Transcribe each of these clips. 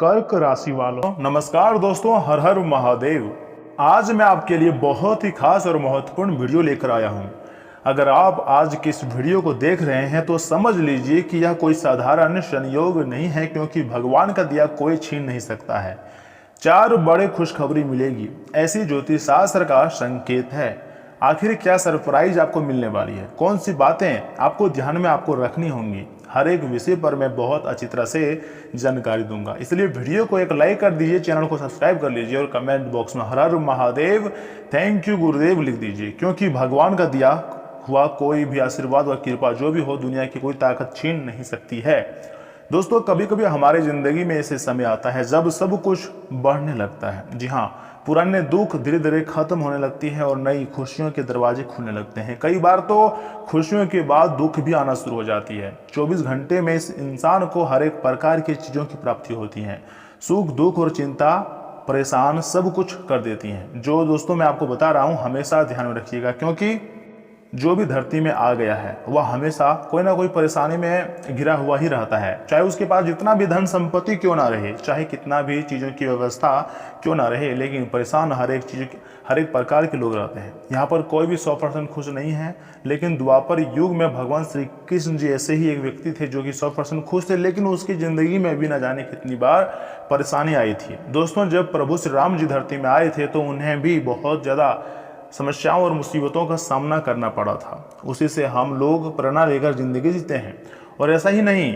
कर्क राशि वालों, नमस्कार दोस्तों, हर हर महादेव। आज मैं आपके लिए बहुत ही खास और महत्वपूर्ण वीडियो लेकर आया हूं। अगर आप आज की इस वीडियो को देख रहे हैं तो समझ लीजिए कि यह कोई साधारण संयोग नहीं है, क्योंकि भगवान का दिया कोई छीन नहीं सकता है। 4 बड़े खुशखबरी मिलेगी, ऐसी ज्योतिष शास्त्र का संकेत है। आखिर क्या सरप्राइज आपको मिलने वाली है, कौन सी बातें आपको ध्यान में आपको रखनी होंगी, हर एक विषय पर मैं बहुत अच्छी तरह से जानकारी दूंगा। इसलिए वीडियो को एक लाइक कर दीजिए, चैनल को सब्सक्राइब कर लीजिए और कमेंट बॉक्स में हर हर महादेव, थैंक यू गुरुदेव लिख दीजिए, क्योंकि भगवान का दिया हुआ कोई भी आशीर्वाद व कृपा जो भी हो, दुनिया की कोई ताकत छीन नहीं सकती है। दोस्तों, कभी कभी हमारे जिंदगी में ऐसे समय आता है जब सब कुछ बढ़ने लगता है। जी हाँ, पुराने दुख धीरे धीरे खत्म होने लगती है और नई खुशियों के दरवाजे खुलने लगते हैं। कई बार तो खुशियों के बाद दुख भी आना शुरू हो जाती है। 24 घंटे में इस इंसान को हर एक प्रकार की चीज़ों की प्राप्ति होती है। सुख, दुख और चिंता, परेशान सब कुछ कर देती हैं। जो दोस्तों मैं आपको बता रहा हूँ, हमेशा ध्यान में रखिएगा, क्योंकि जो भी धरती में आ गया है वह हमेशा कोई ना कोई परेशानी में घिरा हुआ ही रहता है। चाहे उसके पास जितना भी धन संपत्ति क्यों ना रहे, चाहे कितना भी चीज़ों की व्यवस्था क्यों ना रहे, लेकिन परेशान हर एक प्रकार के लोग रहते हैं। यहाँ पर कोई भी 100% खुश नहीं है, लेकिन द्वापर युग में भगवान श्री कृष्ण जी ऐसे ही एक व्यक्ति थे जो कि 100% खुश थे, लेकिन उसकी ज़िंदगी में भी न जाने कितनी बार परेशानी आई थी। दोस्तों, जब प्रभु श्री राम जी धरती में आए थे तो उन्हें भी बहुत ज़्यादा समस्याओं और मुसीबतों का सामना करना पड़ा था। उसी से हम लोग प्रेरणा लेकर जिंदगी जीते हैं। और ऐसा ही नहीं,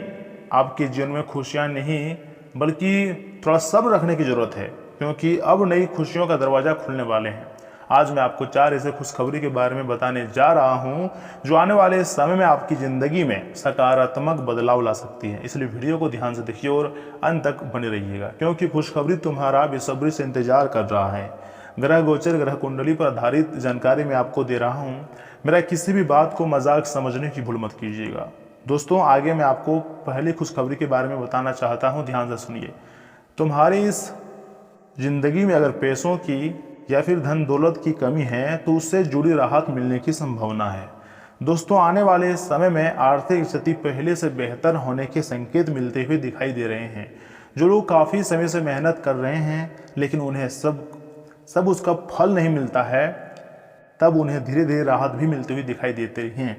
आपके जीवन में खुशियां नहीं बल्कि थोड़ा सब्र रखने की जरूरत है, क्योंकि अब नई खुशियों का दरवाजा खुलने वाले हैं। आज मैं आपको 4 ऐसे खुशखबरी के बारे में बताने जा रहा हूं जो आने वाले समय में आपकी ज़िंदगी में सकारात्मक बदलाव ला सकती है। इसलिए वीडियो को ध्यान से देखिए और अंत तक बने रहिएगा, क्योंकि खुशखबरी तुम्हारा बेसब्री से इंतजार कर रहा है। ग्रह गोचर, ग्रह कुंडली पर आधारित जानकारी मैं आपको दे रहा हूं। मेरा किसी भी बात को मजाक समझने की भूल मत कीजिएगा। दोस्तों, आगे मैं आपको पहली खुशखबरी के बारे में बताना चाहता हूं, ध्यान से सुनिए। तुम्हारी इस जिंदगी में अगर पैसों की या फिर धन दौलत की कमी है तो उससे जुड़ी राहत मिलने की संभावना है। दोस्तों, आने वाले समय में आर्थिक स्थिति पहले से बेहतर होने के संकेत मिलते हुए दिखाई दे रहे हैं। जो लोग काफ़ी समय से मेहनत कर रहे हैं लेकिन उन्हें सब उसका फल नहीं मिलता है, तब उन्हें धीरे धीरे राहत भी मिलती हुई दिखाई देते हैं।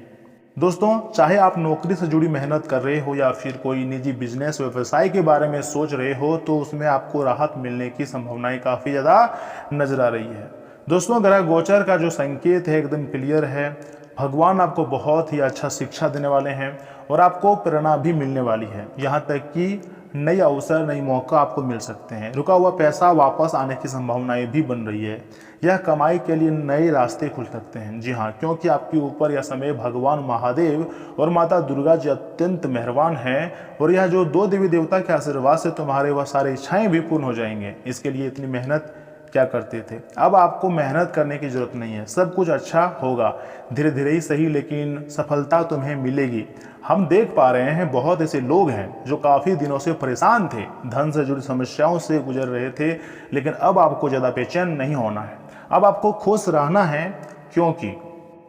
दोस्तों, चाहे आप नौकरी से जुड़ी मेहनत कर रहे हो या फिर कोई निजी बिजनेस व्यवसाय के बारे में सोच रहे हो, तो उसमें आपको राहत मिलने की संभावनाएं काफ़ी ज़्यादा नजर आ रही है। दोस्तों, ग्रह गोचर का जो संकेत है एकदम क्लियर है। भगवान आपको बहुत ही अच्छा शिक्षा देने वाले हैं और आपको प्रेरणा भी मिलने वाली है। यहाँ तक कि नई अवसर, नई मौका आपको मिल सकते हैं। रुका हुआ पैसा वापस आने की संभावनाएं भी बन रही है। यह कमाई के लिए नए रास्ते खुल सकते हैं। जी हाँ, क्योंकि आपके ऊपर यह समय भगवान महादेव और माता दुर्गा जी अत्यंत मेहरबान हैं और यह जो 2 देवी देवता के आशीर्वाद से तुम्हारे वह सारी इच्छाएं भी पूर्ण हो जाएंगे। इसके लिए इतनी मेहनत क्या करते थे, अब आपको मेहनत करने की जरूरत नहीं है। सब कुछ अच्छा होगा, धीरे धीरे ही सही, लेकिन सफलता तुम्हें मिलेगी। हम देख पा रहे हैं बहुत ऐसे लोग हैं जो काफ़ी दिनों से परेशान थे, धन से जुड़ी समस्याओं से गुजर रहे थे, लेकिन अब आपको ज़्यादा बेचैन नहीं होना है। अब आपको खुश रहना है, क्योंकि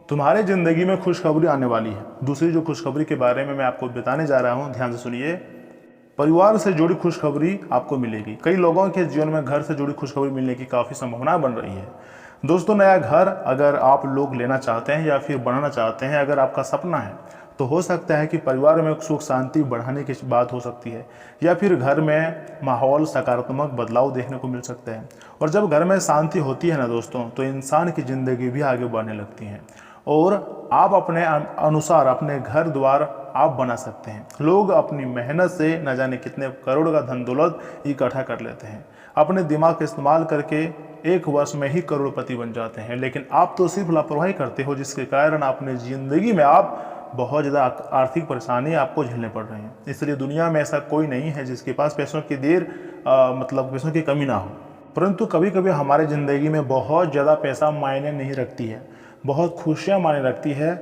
तुम्हारे ज़िंदगी में खुशखबरी आने वाली है। दूसरी जो खुशखबरी के बारे में मैं आपको बताने जा रहा हूँ, ध्यान से सुनिए। परिवार से जुड़ी खुशखबरी आपको मिलेगी। कई लोगों के जीवन में घर से जुड़ी खुशखबरी मिलने की काफ़ी संभावना बन रही है। दोस्तों, नया घर अगर आप लोग लेना चाहते हैं या फिर बनाना चाहते हैं, अगर आपका सपना है, तो हो सकता है कि परिवार में सुख शांति बढ़ाने की बात हो सकती है, या फिर घर में माहौल सकारात्मक बदलाव देखने को मिल सकते हैं। और जब घर में शांति होती है ना दोस्तों, तो इंसान की ज़िंदगी भी आगे बढ़ने लगती है और आप अपने अनुसार अपने घर द्वार आप बना सकते हैं। लोग अपनी मेहनत से न जाने कितने करोड़ का धन दौलत इकट्ठा कर लेते हैं। अपने दिमाग का इस्तेमाल करके 1 वर्ष में ही करोड़पति बन जाते हैं, लेकिन आप तो सिर्फ लापरवाही करते हो, जिसके कारण अपने ज़िंदगी में आप बहुत ज़्यादा आर्थिक परेशानी आपको झेलने पड़ रही हैं। इसलिए दुनिया में ऐसा कोई नहीं है जिसके पास पैसों की पैसों की कमी ना हो। परंतु कभी कभी हमारे ज़िंदगी में बहुत ज़्यादा पैसा मायने नहीं रखती है, बहुत खुशियाँ मायने रखती है।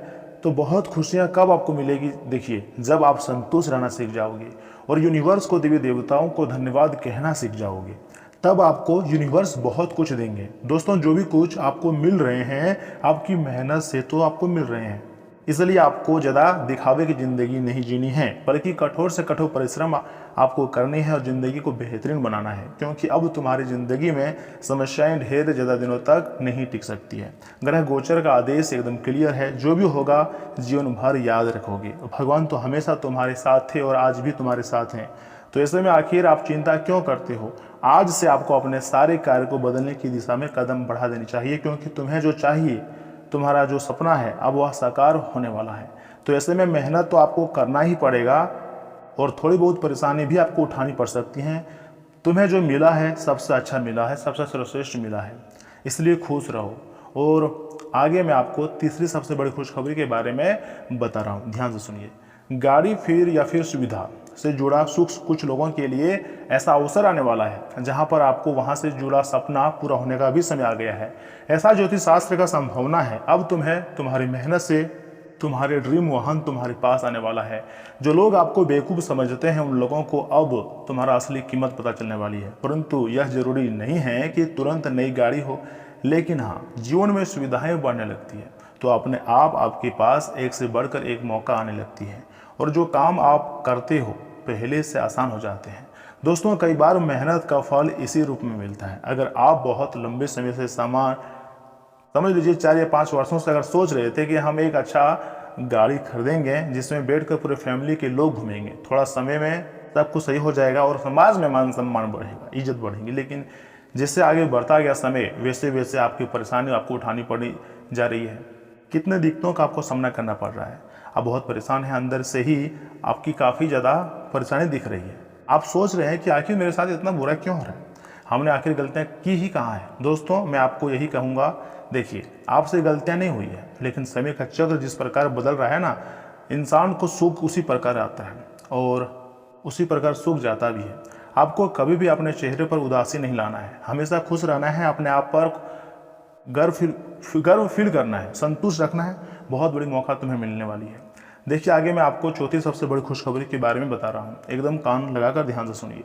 तो बहुत खुशियाँ कब आपको मिलेगी? देखिए, जब आप संतुष्ट रहना सीख जाओगे और यूनिवर्स को, देवी देवताओं को धन्यवाद कहना सीख जाओगे, तब आपको यूनिवर्स बहुत कुछ देंगे। दोस्तों, जो भी कुछ आपको मिल रहे हैं आपकी मेहनत से तो आपको मिल रहे हैं। इसलिए आपको ज़्यादा दिखावे की ज़िंदगी नहीं जीनी है, बल्कि कठोर से कठोर परिश्रम आपको करनी है और ज़िंदगी को बेहतरीन बनाना है, क्योंकि अब तुम्हारी ज़िंदगी में समस्याएं ढेर ज़्यादा दिनों तक नहीं टिक सकती है। ग्रह गोचर का आदेश एकदम क्लियर है, जो भी होगा जीवन भर याद रखोगे। भगवान तो हमेशा तुम्हारे साथ थे और आज भी तुम्हारे साथ हैं। तो ऐसे में आखिर आप चिंता क्यों करते हो? आज से आपको अपने सारे कार्य को बदलने की दिशा में कदम बढ़ा देनी चाहिए, क्योंकि तुम्हें जो चाहिए, तुम्हारा जो सपना है, अब वह साकार होने वाला है। तो ऐसे में मेहनत तो आपको करना ही पड़ेगा और थोड़ी बहुत परेशानी भी आपको उठानी पड़ सकती हैं। तुम्हें जो मिला है सबसे अच्छा मिला है, सबसे सर्वश्रेष्ठ मिला है, इसलिए खुश रहो। और आगे मैं आपको तीसरी सबसे बड़ी खुशखबरी के बारे में बता रहा हूँ, ध्यान से सुनिए। गाड़ी फिर या फिर सुविधा से जुड़ा सुख कुछ लोगों के लिए ऐसा अवसर आने वाला है जहां पर आपको वहां से जुड़ा सपना पूरा होने का भी समय आ गया है। ऐसा ज्योतिष शास्त्र का संभावना है, अब तुम्हें तुम्हारी मेहनत से तुम्हारे ड्रीम वाहन तुम्हारे पास आने वाला है। जो लोग आपको बेवकूफ़ समझते हैं, उन लोगों को अब तुम्हारा असली कीमत पता चलने वाली है। परंतु यह जरूरी नहीं है कि तुरंत नई गाड़ी हो, लेकिन हाँ, जीवन में सुविधाएं बढ़ने लगती है तो अपने आप आपके पास एक से बढ़कर एक मौका आने लगती है और जो काम आप करते हो पहले से आसान हो जाते हैं। दोस्तों, कई बार मेहनत का फल इसी रूप में मिलता है। अगर आप बहुत लंबे समय से समझ लीजिए 4 या 5 वर्षों से अगर सोच रहे थे कि हम एक अच्छा गाड़ी खरीदेंगे जिसमें बैठकर पूरे फैमिली के लोग घूमेंगे, थोड़ा समय में सब कुछ सही हो जाएगा और समाज में मान सम्मान बढ़ेगा, इज्जत बढ़ेगी, लेकिन जिससे आगे बढ़ता गया समय, वैसे वैसे आपकी परेशानी आपको उठानी पड़ी जा रही है। कितने दिक्कतों का आपको सामना करना पड़ रहा है, आप बहुत परेशान हैं, अंदर से ही आपकी काफ़ी ज़्यादा परेशानी दिख रही है। आप सोच रहे हैं कि आखिर मेरे साथ इतना बुरा क्यों हो रहा है, हमने आखिर गलतियाँ की ही कहाँ है। दोस्तों, मैं आपको यही कहूँगा, देखिए, आपसे गलतियाँ नहीं हुई है, लेकिन समय का चक्र जिस प्रकार बदल रहा है ना, इंसान को सुख उसी प्रकार आता है और उसी प्रकार सुख जाता भी है। आपको कभी भी अपने चेहरे पर उदासी नहीं लाना है, हमेशा खुश रहना है, अपने आप पर गर्व फील करना है, संतुष्ट रखना है। बहुत बड़ी मौका तुम्हें मिलने वाली है। देखिए, आगे मैं आपको चौथी सबसे बड़ी खुशखबरी के बारे में बता रहा हूँ, एकदम कान लगाकर ध्यान से सुनिए।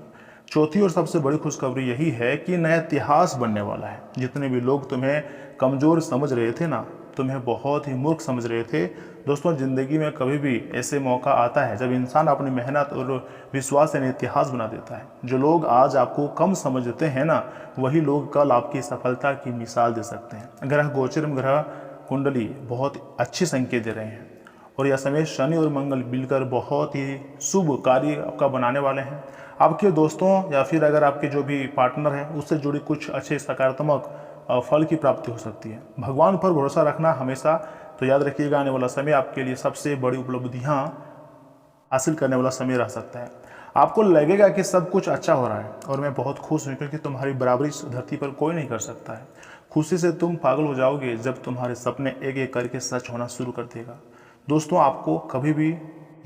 चौथी और सबसे बड़ी खुशखबरी यही है कि नया इतिहास बनने वाला है। जितने भी लोग तुम्हें कमज़ोर समझ रहे थे ना, तुम्हें बहुत ही मूर्ख समझ रहे थे, दोस्तों, ज़िंदगी में कभी भी ऐसे मौका आता है जब इंसान अपनी मेहनत और विश्वास से इतिहास बना देता है। जो लोग आज आपको कम समझते हैं ना, वही लोग कल आपकी सफलता की मिसाल दे सकते हैं। ग्रह गोचर में ग्रह कुंडली बहुत अच्छे संकेत दे रहे हैं और यह समय शनि और मंगल मिलकर बहुत ही शुभ कार्य आपका बनाने वाले हैं। आपके दोस्तों या फिर अगर आपके जो भी पार्टनर है, उससे जुड़ी कुछ अच्छे सकारात्मक फल की प्राप्ति हो सकती है। भगवान पर भरोसा रखना हमेशा, तो याद रखिएगा, आने वाला समय आपके लिए सबसे बड़ी उपलब्धियां हासिल करने वाला समय रह सकता है। आपको लगेगा कि सब कुछ अच्छा हो रहा है और मैं बहुत खुश हूँ, क्योंकि तुम्हारी बराबरी इस धरती पर कोई नहीं कर सकता है। खुशी से तुम पागल हो जाओगे जब तुम्हारे सपने एक एक करके सच होना शुरू कर देगा। दोस्तों, आपको कभी भी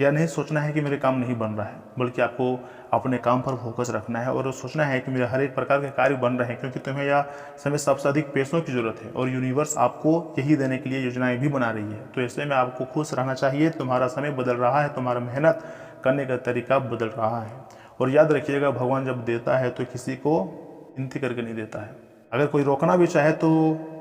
यह नहीं सोचना है कि मेरे काम नहीं बन रहा है, बल्कि आपको अपने काम पर फोकस रखना है और सोचना है कि मेरे हर एक प्रकार के कार्य बन रहे हैं, क्योंकि तुम्हें यह समय सबसे अधिक पैसों की जरूरत है और यूनिवर्स आपको यही देने के लिए योजनाएं भी बना रही है। तो ऐसे में आपको खुश रहना चाहिए। तुम्हारा समय बदल रहा है, तुम्हारा मेहनत करने का तरीका बदल रहा है। और याद रखिएगा, भगवान जब देता है तो किसी को विनती करके नहीं देता है। अगर कोई रोकना भी चाहे तो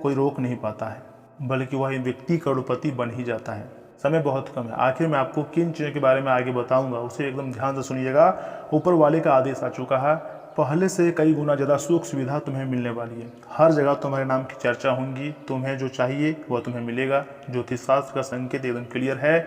कोई रोक नहीं पाता है, बल्कि वह व्यक्ति करोड़पति बन ही जाता है। समय बहुत कम है। आखिर मैं आपको किन चीज़ों के बारे में आगे बताऊंगा, उसे एकदम ध्यान से सुनिएगा। ऊपर वाले का आदेश आ चुका है, पहले से कई गुना ज़्यादा सुख सुविधा तुम्हें मिलने वाली है। हर जगह तुम्हारे नाम की चर्चा होंगी, तुम्हें जो चाहिए वह तुम्हें मिलेगा। ज्योतिष शास्त्र का संकेत एकदम क्लियर है,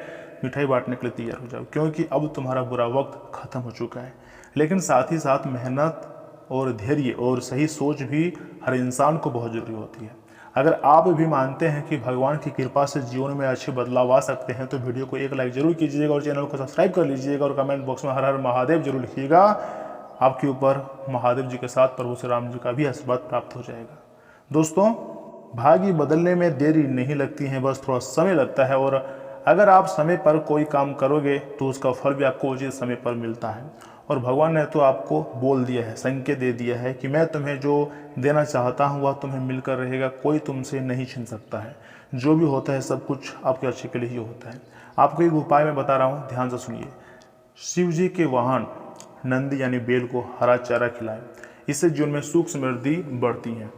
मिठाई बांटने के लिए तैयार हो जाओ, क्योंकि अब तुम्हारा बुरा वक्त खत्म हो चुका है। लेकिन साथ ही साथ मेहनत और धैर्य और सही सोच भी हर इंसान को बहुत जरूरी होती है। अगर आप भी मानते हैं कि भगवान की कृपा से जीवन में अच्छे बदलाव आ सकते हैं, तो वीडियो को एक लाइक जरूर कीजिएगा और चैनल को सब्सक्राइब कर लीजिएगा और कमेंट बॉक्स में हर हर महादेव जरूर लिखिएगा। आपके ऊपर महादेव जी के साथ प्रभु श्री राम जी का भी आशीर्वाद प्राप्त हो जाएगा। दोस्तों, भाग्य बदलने में देरी नहीं लगती है, बस थोड़ा समय लगता है। और अगर आप समय पर कोई काम करोगे तो उसका फल भी आपको उचित समय पर मिलता है। और भगवान ने तो आपको बोल दिया है, संकेत दे दिया है कि मैं तुम्हें जो देना चाहता हूँ वह तुम्हें मिलकर रहेगा, कोई तुमसे नहीं छीन सकता है। जो भी होता है सब कुछ आपके अच्छे के लिए ही होता है। आपको एक उपाय मैं बता रहा हूँ, ध्यान से सुनिए। शिव जी के वाहन नंदी यानी बेल को हरा चारा खिलाएं, इससे जीवन में सुख समृद्धि बढ़ती है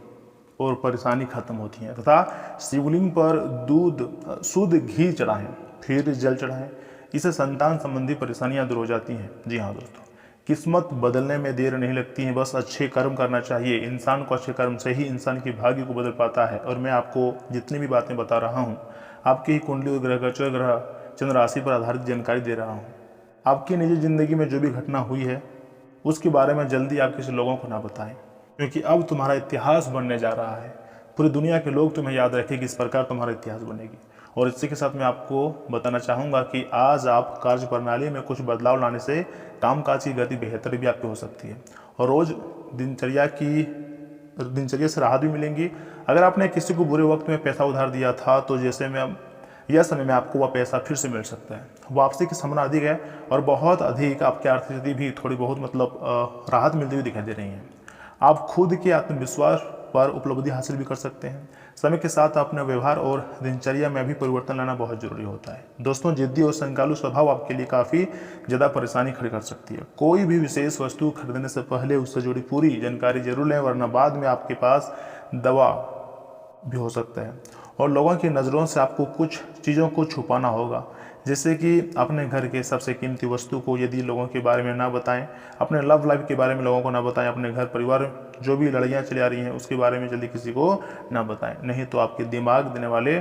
और परेशानी खत्म होती है। तथा शिवलिंग पर दूध शुद्ध घी चढ़ाएं, फिर जल चढ़ाएं। इससे संतान संबंधी परेशानियां दूर हो जाती हैं। जी हाँ दोस्तों, किस्मत बदलने में देर नहीं लगती है, बस अच्छे कर्म करना चाहिए। इंसान को अच्छे कर्म से ही इंसान की भाग्य को बदल पाता है। और मैं आपको जितनी भी बातें बता रहा हूँ आपकी ही कुंडली और ग्रह गोचर ग्रह चंद्र राशि पर आधारित जानकारी दे रहा हूँ। आपकी निजी जिंदगी में जो भी घटना हुई है उसके बारे में जल्दी आप किसी लोगों को ना बताएं, क्योंकि अब तुम्हारा इतिहास बनने जा रहा है। पूरी दुनिया के लोग तुम्हें याद रखेंगे, इस प्रकार तुम्हारा इतिहास बनेगी। और इसी के साथ मैं आपको बताना चाहूँगा कि आज आप कार्य प्रणाली में कुछ बदलाव लाने से कामकाज की गति बेहतर भी आपकी हो सकती है और रोज़ दिनचर्या से राहत भी मिलेंगी। अगर आपने किसी को बुरे वक्त में पैसा उधार दिया था तो जैसे में यह समय में आपको वह पैसा फिर से मिल सकता है। वापसी की संभावना अधिक है और बहुत अधिक आपकी आर्थिक स्थिति भी थोड़ी बहुत राहत मिलती हुई दिखाई दे रही है। आप खुद के आत्मविश्वास पर उपलब्धि हासिल भी कर सकते हैं। समय के साथ अपने व्यवहार और दिनचर्या में भी परिवर्तन लाना बहुत जरूरी होता है। दोस्तों, जिद्दी और संकालू स्वभाव आपके लिए काफ़ी ज़्यादा परेशानी खड़ी कर सकती है। कोई भी विशेष वस्तु खरीदने से पहले उससे जुड़ी पूरी जानकारी जरूर लें, वरना बाद में आपके पास दवा भी हो सकता है और लोगों की नज़रों से आपको कुछ चीज़ों को छुपाना होगा। जैसे कि अपने घर के सबसे कीमती वस्तु को यदि लोगों के बारे में ना बताएं, अपने लव लाइफ के बारे में लोगों को ना बताएं, अपने घर परिवार जो भी लड़ाइयाँ चली आ रही हैं उसके बारे में जल्दी किसी को ना बताएं, नहीं तो आपके दिमाग देने वाले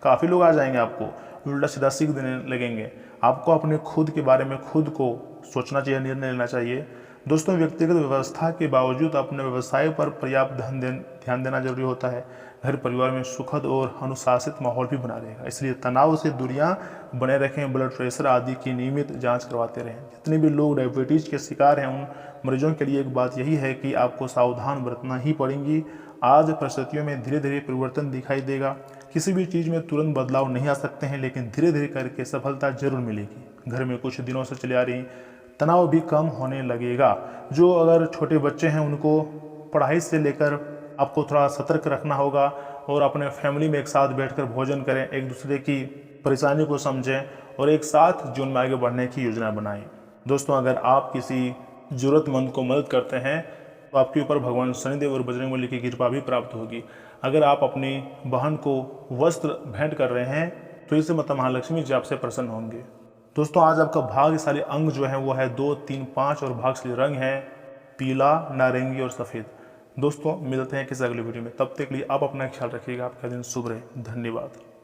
काफ़ी लोग आ जाएंगे, आपको उल्टा सीधा सीख देने लगेंगे। आपको अपने खुद के बारे में खुद को सोचना चाहिए, निर्णय लेना चाहिए। दोस्तों, व्यक्तिगत व्यवस्था के बावजूद अपने व्यवसाय पर पर्याप्त ध्यान देना जरूरी होता है। घर परिवार में सुखद और अनुशासित माहौल भी बना रहेगा, इसलिए तनाव से दूरियां बने रखें। ब्लड प्रेशर आदि की नियमित जांच करवाते रहें। जितने भी लोग डायबिटीज के शिकार हैं उन मरीजों के लिए एक बात यही है कि आपको सावधान बरतना ही पड़ेगी। आज परिस्थितियों में धीरे धीरे परिवर्तन दिखाई देगा। किसी भी चीज़ में तुरंत बदलाव नहीं आ सकते हैं, लेकिन धीरे धीरे करके सफलता जरूर मिलेगी। घर में कुछ दिनों से चली आ रही तनाव भी कम होने लगेगा। जो अगर छोटे बच्चे हैं उनको पढ़ाई से लेकर आपको थोड़ा सतर्क रखना होगा और अपने फैमिली में एक साथ बैठकर भोजन करें, एक दूसरे की परेशानी को समझें और एक साथ जीवन में आगे बढ़ने की योजना बनाएं। दोस्तों, अगर आप किसी ज़रूरतमंद को मदद करते हैं तो आपके ऊपर भगवान शनिदेव और बजरंगबली की कृपा भी प्राप्त होगी। अगर आप अपनी बहन को वस्त्र भेंट कर रहे हैं तो इससे माता महालक्ष्मी जी आपसे प्रसन्न होंगे। दोस्तों, आज आपका भाग्यशाली अंक जो है वो है 2, 3, 5 और भाग्यशाली रंग है पीला, नारंगी और सफ़ेद। दोस्तों, मिलते हैं किसी अगली वीडियो में, तब तक के लिए आप अपना ख्याल रखिएगा। आपका दिन शुभ रहे। धन्यवाद।